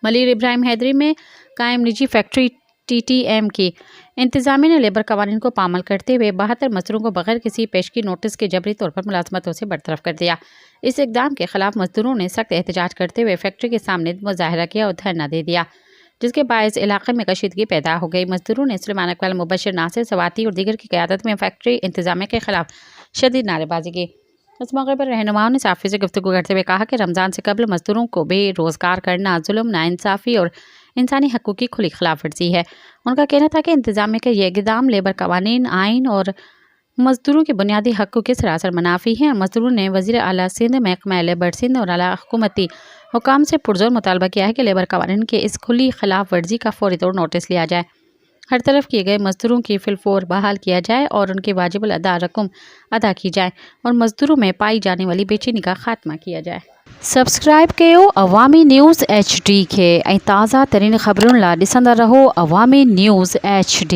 मलिर इब्राहिम हैदरी में कायम निजी फैक्ट्री TTM की इंतजामिया ने लेबर कवानीन को पामाल करते हुए 72 मजदूरों को बगैर किसी पेशगी नोटिस के जबरी तौर पर मुलाजमतों से बरतरफ कर दिया। इस इकदाम के खिलाफ मजदूरों ने सख्त एहतजाज करते हुए फैक्ट्री के सामने मुजाहरा किया और धरना दे दिया, जिसके बायस इलाके में कशीदगी पैदा हो गई। मजदूरों ने सुलेमान इकबाल, मुबशर, नासिर सवाती और दीगर की क़यादत में फैक्ट्री इंतजामिया के खिलाफ शदीद नारेबाजी की। इस मौके पर रहनुमाओं ने सहाफ़ियों से गुफ्तगू करते हुए कहा कि रमज़ान से कबल मजदूरों को बेरोज़गार करना जुल्म, नाइंसाफ़ी और इंसानी हक़ूक़ की खुली खिलाफ वर्जी है। उनका कहना था कि इंतजामिया का ये इक़दाम लेबर कवानीन, आइन और मजदूरों के बुनियादी हक़ों के सरासर मुनाफी हैं। मजदूरों ने वज़ीर आला सिंध, महकमा लेबर सिंध और आला हुकूमती हुकाम से पुरज़ोर मुतालबा किया है कि लेबर कवानीन के इस खुली खिलाफ वर्जी का फ़ौरी तौर नोटिस लिया जाए, हर तरफ किए गए मजदूरों की फिलफोर बहाल किया जाए और उनकी वाजिबुल अदा रकम अदा की जाए और मजदूरों में पाई जाने वाली बेचैनी का खात्मा किया जाए। सब्सक्राइब कयो अवामी न्यूज़ HD के ऐं ताज़ा तरीन ख़बरुनि लाइ ॾिसंदा रहो अवामी न्यूज़ HD।